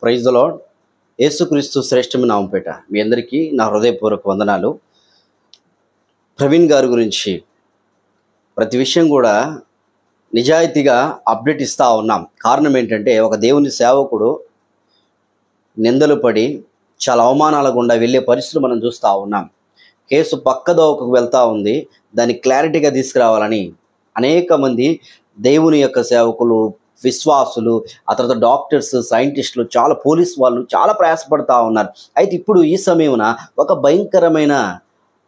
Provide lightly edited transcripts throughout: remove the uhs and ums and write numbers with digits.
Praise the lord. యేసుక్రీస్తు శ్రేష్టమైన నామముపేట మీ అందరికీ నా హృదయపూర్వక వందనాలు. ప్రవీణ్ గారి గురించి ప్రతి విషయం కూడా నిజాయితీగా అప్డేట్ ఇస్తూ ఉన్నాం. కారణం ఏంటంటే, ఒక దేవుని సేవకుడు నిందలు పడి చాలా అవమానాల గుండా వెళ్ళే పరిస్థితులు మనం చూస్తూ ఉన్నాం. కేసు పక్కదోవకు వెళ్తూ ఉంది. దాన్ని క్లారిటీగా తీసుకురావాలని అనేక మంది దేవుని యొక్క సేవకులు, విశ్వాసులు, ఆ తర్వాత డాక్టర్స్, సైంటిస్టులు, చాలా పోలీస్ వాళ్ళు చాలా ప్రయాసపడుతూ ఉన్నారు. అయితే ఇప్పుడు ఈ సమయమున ఒక భయంకరమైన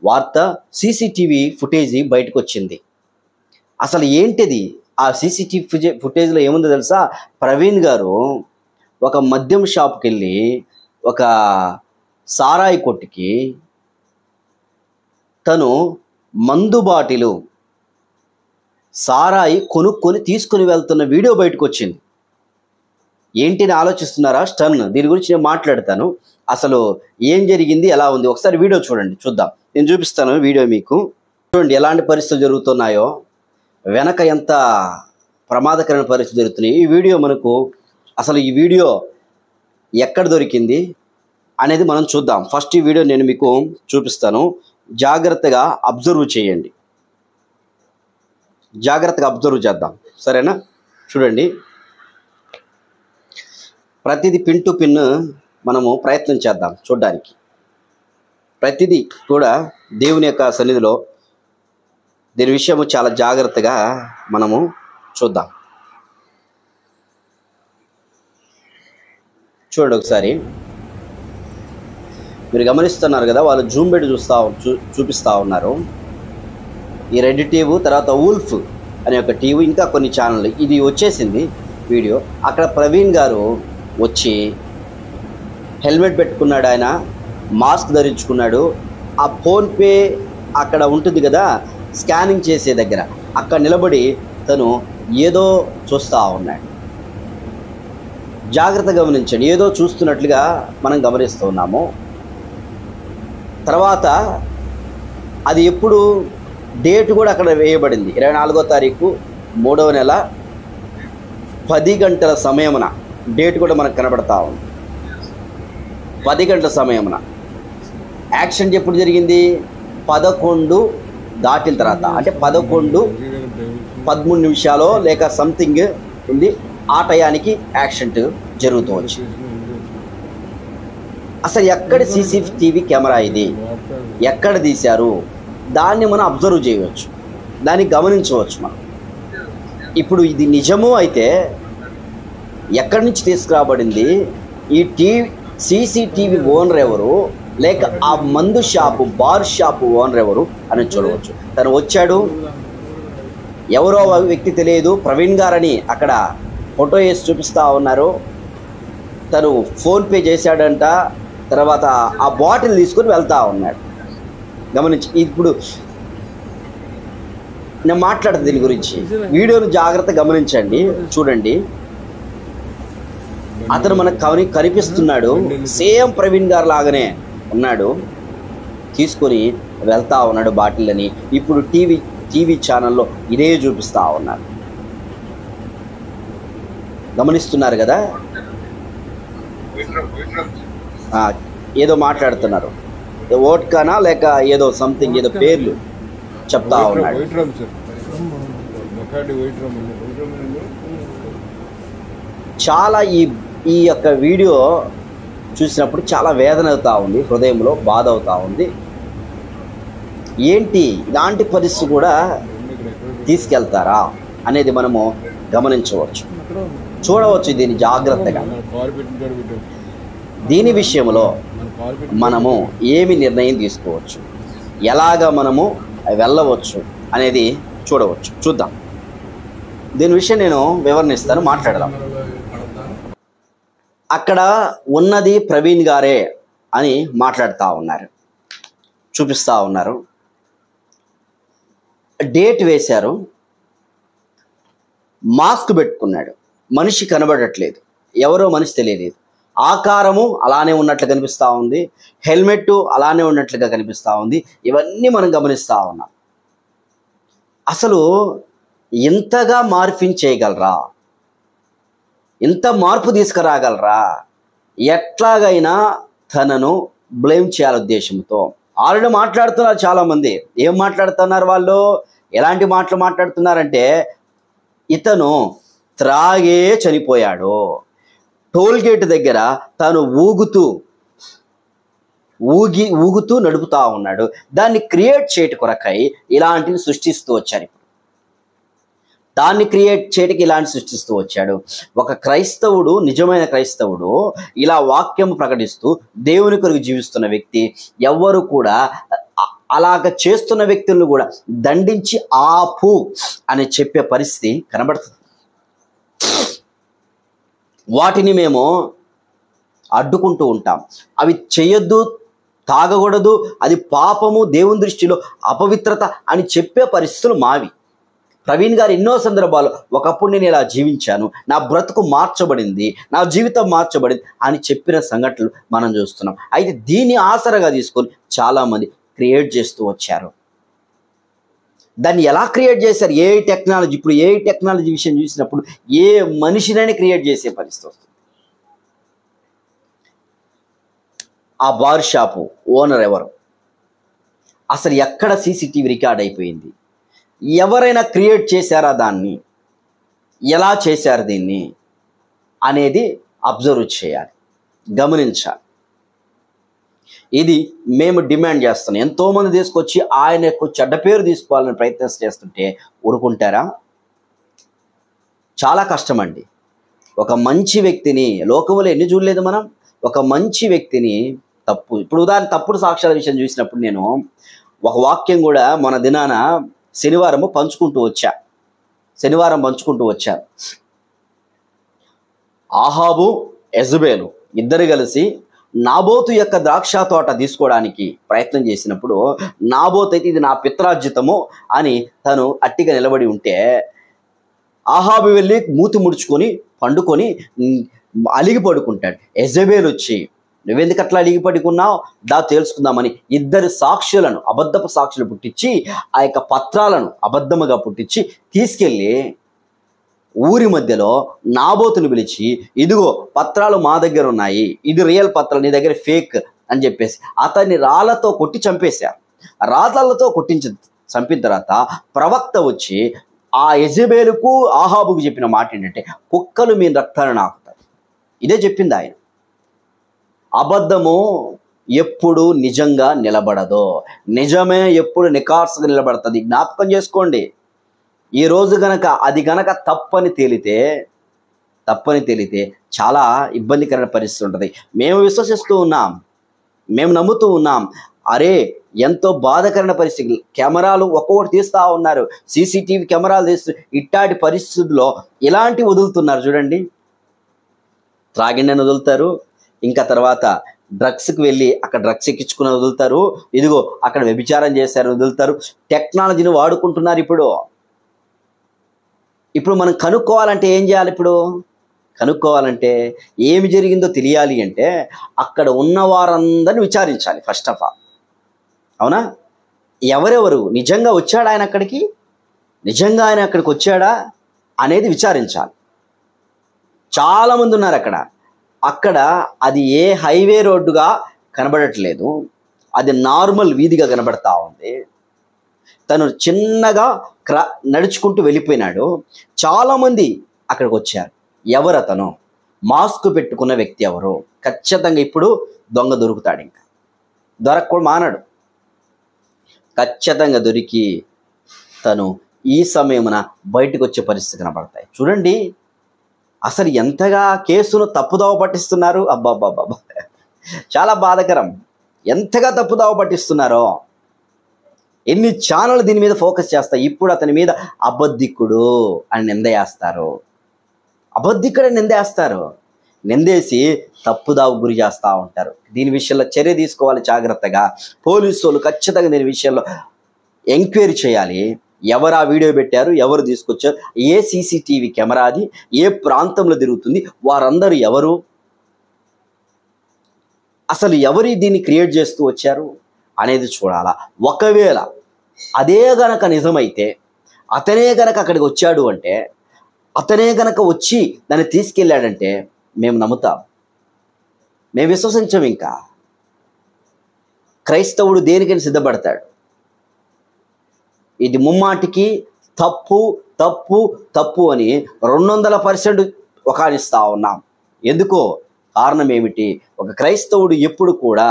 వార్త, సీసీటీవీ ఫుటేజీ బయటకు వచ్చింది. అసలు ఏంటిది? ఆ సీసీటీవీ ఫుటేజ్లో ఏముందో తెలుసా? ప్రవీణ్ గారు ఒక మద్యం షాప్కి వెళ్ళి ఒక సారాయి కొట్టుకి తను మందు బాటిలు సారాయి కొనుక్కొని తీసుకుని వెళ్తున్న వీడియో బయటకు వచ్చింది. ఏంటిని ఆలోచిస్తున్నారా? స్టన్. దీని గురించి నేను మాట్లాడతాను. అసలు ఏం జరిగింది, ఎలా ఉంది, ఒకసారి వీడియో చూడండి, చూద్దాం. నేను చూపిస్తాను వీడియో మీకు. చూడండి ఎలాంటి పరిస్థితులు జరుగుతున్నాయో, వెనక ఎంత ప్రమాదకరమైన పరిస్థితులు జరుగుతున్నాయి. ఈ వీడియో మనకు అసలు ఈ వీడియో ఎక్కడ దొరికింది అనేది మనం చూద్దాం. ఫస్ట్ ఈ వీడియో నేను మీకు చూపిస్తాను. జాగ్రత్తగా అబ్జర్వ్ చేయండి, జాగ్రత్తగా అబ్జర్వ్ చేద్దాం, సరేనా? చూడండి, ప్రతిదీ పిన్ టు పిన్ మనము ప్రయత్నం చేద్దాం చూడడానికి. ప్రతిదీ కూడా దేవుని యొక్క సన్నిధిలో దీని విషయము చాలా జాగ్రత్తగా మనము చూద్దాం. చూడండి ఒకసారి. మీరు గమనిస్తున్నారు కదా, వాళ్ళు జూమ్ పెట్టి చూపిస్తూ ఉన్నారు. ఈ రెడ్ టీవీ, తర్వాత వుల్ఫ్ అనే ఒక టీవీ, ఇంకా కొన్ని ఛానళ్ళు, ఇది వచ్చేసింది వీడియో. అక్కడ ప్రవీణ్ గారు వచ్చి హెల్మెట్ పెట్టుకున్నాడు, ఆయన మాస్క్ ధరించుకున్నాడు. ఆ ఫోన్పే అక్కడ ఉంటుంది కదా, స్కానింగ్ చేసే దగ్గర, అక్కడ నిలబడి తను ఏదో చూస్తూ ఉన్నాడు. జాగ్రత్తగా గమనించండి, ఏదో చూస్తున్నట్లుగా మనం గమనిస్తూ ఉన్నాము. తర్వాత అది ఎప్పుడు డేట్ కూడా అక్కడ వేయబడింది, 24వ తారీఖు 3వ నెల 10 గంటల సమయమున డేట్ కూడా మనకు కనబడతా ఉంది. 10 గంటల సమయమున యాక్సిడెంట్ ఎప్పుడు జరిగింది? 11 దాటిన తర్వాత, అంటే 11:13 నిమిషాలు లేక సంథింగ్ ఉంది. ఆ టయానికి యాక్సిడెంట్ జరుగుతూ వచ్చింది. అసలు ఎక్కడ సీసీటీవీ కెమెరా ఇది, ఎక్కడ తీశారు, దాన్ని మనం అబ్జర్వ్ చేయవచ్చు, దాన్ని గమనించవచ్చు మనం. ఇప్పుడు ఇది నిజము అయితే ఎక్కడి నుంచి తీసుకురాబడింది? ఈ సీసీటీవీ ఓనర్ ఎవరు, లేక ఆ మందు షాపు, బార్ షాపు ఓనర్ ఎవరు అని చూడవచ్చు. తను వచ్చాడు, ఎవరో వ్యక్తి తెలియదు, ప్రవీణ్ గారని అక్కడ ఫోటో వేసి చూపిస్తూ ఉన్నారు. తను ఫోన్పే చేశాడంట. తర్వాత ఆ బాటిల్ తీసుకొని వెళ్తూ ఉన్నాడు. గమనించి ఇప్పుడు నేను మాట్లాడతాను దీని గురించి. వీడియోను జాగ్రత్త గమనించండి, చూడండి. అతను మనకు కనిపిస్తున్నాడు, సేమ్ ప్రవీణ్ గారు లాగానే ఉన్నాడు. తీసుకొని వెళ్తా ఉన్నాడు బాటిల్ అని. ఇప్పుడు టీవీ ఛానల్లో ఇదే చూపిస్తూ ఉన్నారు. గమనిస్తున్నారు కదా, ఏదో మాట్లాడుతున్నారు, ఓట్కానా లేక ఏదో సంథింగ్, ఏదో పేర్లు చెప్తా ఉన్నాడు. చాలా ఈ యొక్క వీడియో చూసినప్పుడు చాలా వేదన అవుతా ఉంది, హృదయంలో బాధ అవుతా ఉంది. ఏంటి ఇలాంటి పరిస్థితి కూడా తీసుకెళ్తారా అనేది మనము గమనించవచ్చు, చూడవచ్చు. దీన్ని జాగ్రత్తగా, దీని విషయంలో మనము ఏమి నిర్ణయం తీసుకోవచ్చు, ఎలాగ మనము వెళ్ళవచ్చు అనేది చూడవచ్చు. చూద్దాం, దీని విషయం నేను వివరణిస్తాను, మాట్లాడదాం. అక్కడ ఉన్నది ప్రవీణ్ గారే అని మాట్లాడుతూ ఉన్నారు, చూపిస్తూ ఉన్నారు. డేట్ వేశారు, మాస్క్ పెట్టుకున్నాడు, మనిషి కనబడట్లేదు, ఎవరో మనిషి తెలియలేదు. ఆకారము అలానే ఉన్నట్లు కనిపిస్తూ ఉంది, హెల్మెట్ అలానే ఉన్నట్లుగా కనిపిస్తూ ఉంది. ఇవన్నీ మనం గమనిస్తూ ఉన్నాం. అసలు ఇంతగా మార్పించేయగలరా? ఇంత మార్పు తీసుకురాగలరా? ఎట్లాగైనా తనను బ్లేమ్ చేయాలి ఉద్దేశంతో. ఆల్రెడీ మాట్లాడుతున్నారు చాలామంది. ఏం మాట్లాడుతున్నారు వాళ్ళు? ఎలాంటి మాటలు మాట్లాడుతున్నారంటే, ఇతను త్రాగే చనిపోయాడు, టోల్ గేట్ దగ్గర తను ఊగుతూ నడుపుతా ఉన్నాడు. దాన్ని క్రియేట్ చేయటం కొరకై ఇలాంటివి సృష్టిస్తూ వచ్చారు. దాన్ని క్రియేట్ చేయడానికి ఇలాంటి సృష్టిస్తూ వచ్చాడు. ఒక క్రైస్తవుడు, నిజమైన క్రైస్తవుడు ఇలా వాక్యం ప్రకటిస్తూ దేవుని కొరకు జీవిస్తున్న వ్యక్తి ఎవ్వరు కూడా అలాగ చేస్తున్న వ్యక్తులను కూడా దండించి ఆపు అని చెప్పే పరిస్థితి కనబడుతుంది. వాటిని మేము అడ్డుకుంటూ ఉంటాం. అవి చేయొద్దు, తాగకూడదు, అది పాపము, దేవుని దృష్టిలో అపవిత్రత అని చెప్పే పరిస్థితులు మావి. ప్రవీణ్ గారు ఎన్నో సందర్భాలు ఒకప్పుడు నేను ఇలా జీవించాను, నా బ్రతుకు మార్చబడింది, నా జీవితం మార్చబడింది అని చెప్పిన సంఘటనలు మనం చూస్తున్నాం. అయితే దీన్ని ఆసరగా తీసుకొని చాలామంది క్రియేట్ చేస్తూ వచ్చారు. దాన్ని ఎలా క్రియేట్ చేశారు? AI technology. ఇప్పుడు ఏఐ టెక్నాలజీ విషయం చూసినప్పుడు ఏ మనిషినైనా క్రియేట్ చేసే పరిస్థితి వస్తుంది. ఆ బార్ షాపు ఓనర్ ఎవరు? అసలు ఎక్కడ సీసీటీవీ రికార్డ్ అయిపోయింది? ఎవరైనా క్రియేట్ చేశారా? దాన్ని ఎలా చేశారు దీన్ని అనేది అబ్జర్వ్ చేయాలి, గమనించాలి. ఇది మేము డిమాండ్ చేస్తున్నాం. ఎంతోమంది తీసుకొచ్చి ఆయనకు చెడ్డ పేరు తీసుకోవాలని ప్రయత్నం చేస్తుంటే ఊరుకుంటారా? చాలా కష్టం అండి. ఒక మంచి వ్యక్తిని లోకంలో ఎన్ని చూడలేదు మనం. ఒక మంచి వ్యక్తిని ఇప్పుడు ఉదాహరణ తప్పుడు సాక్ష్యాల విషయం చూసినప్పుడు నేను ఒక వాక్యం కూడా మన దినాన శనివారం పంచుకుంటూ వచ్చా. ఆహాబు, యెజబెలు ఇద్దరు కలిసి నాబోతు యొక్క ద్రాక్ష తోట తీసుకోవడానికి ప్రయత్నం చేసినప్పుడు, నాబోతు అయితే ఇది నా పిత్రార్జితము అని తను అట్టిగా నిలబడి ఉంటే, ఆహాబు వెళ్ళి మూతి ముడుచుకొని పండుకొని అలిగి పడుకుంటాడు. యెజబెలు వచ్చి, నువ్వెందుకు అట్లా అలిగి పడుకున్నావు, తెలుసుకుందామని ఇద్దరు సాక్షులను, అబద్ధపు సాక్షులు పుట్టించి ఆ యొక్క పత్రాలను అబద్ధముగా పుట్టించి తీసుకెళ్ళి ఊరి మధ్యలో నాబోతుని పిలిచి, ఇదిగో పత్రాలు మా దగ్గర ఉన్నాయి, ఇది రియల్ పత్రాలు, నీ దగ్గర ఫేక్ అని చెప్పేసి అతన్ని రాళ్లతో కొట్టి చంపేశారు. రాళ్లతో చంపిన తర్వాత ప్రవక్త వచ్చి ఆ యెజబెలుకు, ఆహాబుకు చెప్పిన మాట ఏంటంటే, కుక్కలు మీ రక్తాన్ని నాకుతాయి. ఇదే చెప్పింది ఆయన. అబద్ధము ఎప్పుడు నిజంగా నిలబడదో, నిజమే ఎప్పుడు నికార్సుగా నిలబడుతుంది. జ్ఞాపకం చేసుకోండి. ఈరోజు అది గనక తప్పని తేలితే చాలా ఇబ్బందికరమైన పరిస్థితి ఉంటుంది. మేము విశ్వసిస్తూ ఉన్నాం, మేము నమ్ముతూ ఉన్నాం. అరే, ఎంతో బాధాకరమైన పరిస్థితి. కెమెరాలు ఒక్కొక్కటి తీస్తూ ఉన్నారు, సీసీటీవీ కెమెరాలు తీస్తూ ఇట్లాంటి పరిస్థితుల్లో ఇలాంటి వదులుతున్నారు చూడండి. త్రాగిండని వదులుతారు, ఇంకా తర్వాత డ్రగ్స్కి వెళ్ళి అక్కడ డ్రగ్స్ ఎక్కించుకుని వదులుతారు, ఇదిగో అక్కడ వ్యభిచారం చేశారు వదులుతారు. టెక్నాలజీని వాడుకుంటున్నారు. ఇప్పుడు మనం కనుక్కోవాలంటే ఏం చేయాలి? కనుక్కోవాలంటే ఏమి జరిగిందో తెలియాలి అంటే అక్కడ ఉన్న వారందరిని విచారించాలి ఫస్ట్ ఆఫ్ ఆల్. అవునా? ఎవరెవరు నిజంగా వచ్చాడా ఆయన అక్కడికి, నిజంగా ఆయన అక్కడికి వచ్చాడా అనేది విచారించాలి. చాలామంది ఉన్నారు అక్కడ అది ఏ హైవే రోడ్డుగా కనబడట్లేదు, అది నార్మల్ వీధిగా కనబడతా ఉంది. తను చిన్నగా నడుచుకుంటూ వెళ్ళిపోయినాడు. చాలామంది అక్కడికి వచ్చారు. ఎవరు అతను? మాస్క్ పెట్టుకున్న వ్యక్తి ఎవరు? ఖచ్చితంగా ఇప్పుడు దొంగ దొరుకుతాడు. ఇంకా దొరకకుండా మానడు. ఖచ్చితంగా దొరికి తను ఈ సమయమున బయటకు వచ్చే పరిస్థితి కనబడతాయి. చూడండి అసలు ఎంతగా కేసును తప్పుదోవ పట్టిస్తున్నారు. అబ్బాబ్బాబ్బా, చాలా బాధాకరం. ఎంతగా తప్పుదోవ పట్టిస్తున్నారో. ఎన్ని ఛానళ్ళు దీని మీద ఫోకస్ చేస్తాయి. ఇప్పుడు అతని మీద అబద్ధికుడు అని నిందేస్తారు. అబద్ధికుడని నిందేస్తారు. నిందేసి తప్పుదావు గురి చేస్తూ ఉంటారు. దీని విషయంలో చర్య తీసుకోవాలి జాగ్రత్తగా. పోలీసు వాళ్ళు ఖచ్చితంగా దీని విషయంలో ఎంక్వైరీ చేయాలి. ఎవరు ఆ వీడియో పెట్టారు, ఎవరు తీసుకొచ్చారు, ఏ సీసీటీవీ కెమెరా అది, ఏ ప్రాంతంలో తిరుగుతుంది, వారందరూ ఎవరు, అసలు ఎవరు దీన్ని క్రియేట్ చేస్తూ వచ్చారు అనేది చూడాలా. ఒకవేళ అదే గనక నిజమైతే, అతనే గనక అక్కడికి వచ్చాడు అంటే, అతనే గనక వచ్చి దాన్ని తీసుకెళ్ళాడంటే మేము నమ్ముతాం. మేము విశ్వసించం. ఇంకా క్రైస్తవుడు దేనికైనా సిద్ధపడతాడు. ఇది ముమ్మాటికి తప్పు తప్పు తప్పు అని 200% ఒకానిస్తా ఉన్నాం. ఎందుకో కారణం ఏమిటి? ఒక క్రైస్తవుడు ఎప్పుడు కూడా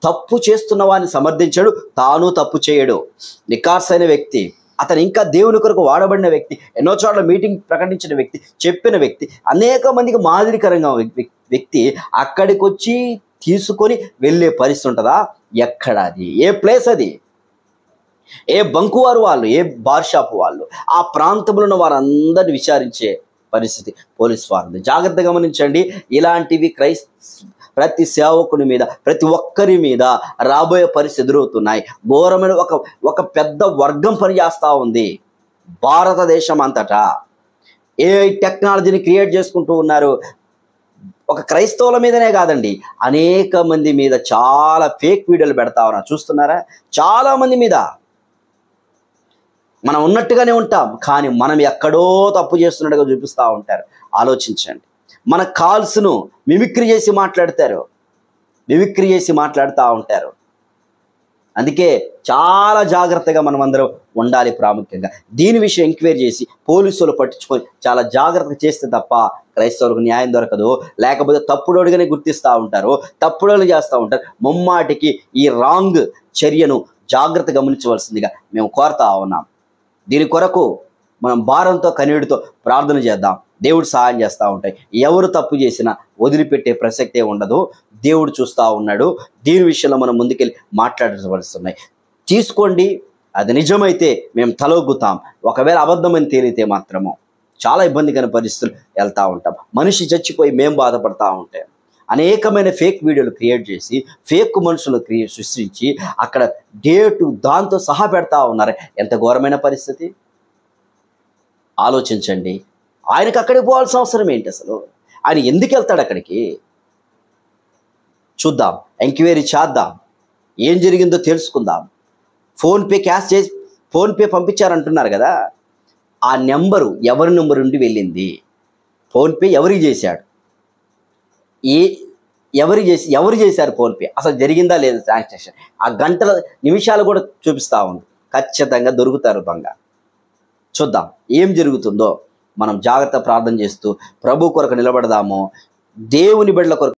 తప్పు చేస్తున్న వాడిని సమర్థించడు, తాను తప్పు చేయడు. నికార్సైన వ్యక్తి, అతను ఇంకా దేవుని కొరకు వాడబడిన వ్యక్తి, ఎన్నో చోట్ల మీటింగ్ ప్రకటించిన వ్యక్తి, చెప్పిన వ్యక్తి, అనేక మందికి మాదిరికరంగా వ్యక్తి అక్కడికి వచ్చి తీసుకొని వెళ్ళే పరిస్థితి ఉంటుందా? ఎక్కడ? అది ఏ ప్లేస్? అది ఏ బంకు వారు వాళ్ళు, ఏ బార్ షాప్ వాళ్ళు, ఆ ప్రాంతంలో ఉన్న వారందరిని విచారించే పరిస్థితి పోలీస్ వారిది. జాగ్రత్తగా గమనించండి. ఇలాంటివి ప్రతి సేవకుని మీద, ప్రతి ఒక్కరి మీద రాబోయే పరిస్థితి ఎదురవుతున్నాయి. ఘోరమైన ఒక పెద్ద వర్గం పనిచేస్తూ ఉంది భారతదేశం అంతటా. ఏఐ టెక్నాలజీని క్రియేట్ చేసుకుంటూ ఉన్నారు. ఒక క్రైస్తవుల మీదనే కాదండి, అనేక మంది మీద చాలా ఫేక్ వీడియోలు పెడతా ఉన్నారు. చూస్తున్నారా? చాలా మంది మీద మనం ఉన్నట్టుగానే ఉంటాం, కానీ మనం ఎక్కడో తప్పు చేస్తున్నట్టుగా చూపిస్తూ ఉంటారు. ఆలోచించండి. మన కాల్స్ను మిమిక్రీ చేసి మాట్లాడుతూ ఉంటారు. అందుకే చాలా జాగ్రత్తగా మనం అందరం ఉండాలి. ప్రాముఖ్యంగా దీని విషయం ఎంక్వైరీ చేసి పోలీసులు పట్టించుకొని చాలా జాగ్రత్తగా చేస్తే తప్ప క్రైస్తవులకు న్యాయం దొరకదు. లేకపోతే తప్పుడోడుగానే గుర్తిస్తూ ఉంటారు, తప్పుడోళ్ళు చేస్తూ ఉంటారు. ముమ్మాటికి ఈ రాంగ్ చర్యను జాగ్రత్త గమనించవలసిందిగా మేము కోరుతా ఉన్నాం. దీని కొరకు మనం భారంతో కన్నీటితో ప్రార్థన చేద్దాం. దేవుడు సహాయం చేస్తూ ఉంటాయి. ఎవరు తప్పు చేసినా వదిలిపెట్టే ప్రసక్తే ఉండదు. దేవుడు చూస్తూ ఉన్నాడు. దీని విషయంలో మనం ముందుకెళ్ళి మాట్లాడవలసిస్తున్నాయి. తీసుకోండి, అది నిజమైతే మేము తలొగ్గుతాం. ఒకవేళ అబద్ధమని తేలితే మాత్రము చాలా ఇబ్బందికర పరిస్థితులు వెళ్తూ ఉంటాం. మనిషి చచ్చిపోయి మేము బాధపడతా ఉంటాం. అనేకమైన ఫేక్ వీడియోలు క్రియేట్ చేసి ఫేక్ మనుషులు సృష్టించి అక్కడ డేటు దాంతో సహా పెడతా ఉన్నారు. ఎంత ఘోరమైన పరిస్థితి ఆలోచించండి. ఆయనకు అక్కడికి పోవాల్సిన అవసరం ఏంటి? అసలు ఆయన ఎందుకు వెళ్తాడు అక్కడికి? చూద్దాం, ఎంక్వైరీ చేద్దాం, ఏం జరిగిందో తెలుసుకుందాం. ఫోన్పే పంపించారంటున్నారు కదా, ఆ నెంబరు ఎవరి నెంబర్ నుండి వెళ్ళింది? ఫోన్పే ఎవరికి చేశాడు? ఎవరు చేశారు ఫోన్పే? అసలు జరిగిందా లేదా ట్రాన్సాక్షన్? ఆ గంటల నిమిషాలు కూడా చూపిస్తూ ఉంది. ఖచ్చితంగా దొరుకుతారు దొంగ. చూద్దాం ఏం జరుగుతుందో. మనం జాగ్రత్త ప్రార్థన చేస్తూ ప్రభు కొరకు నిలబడదాము. దేవుని బిడ్డల కొరకు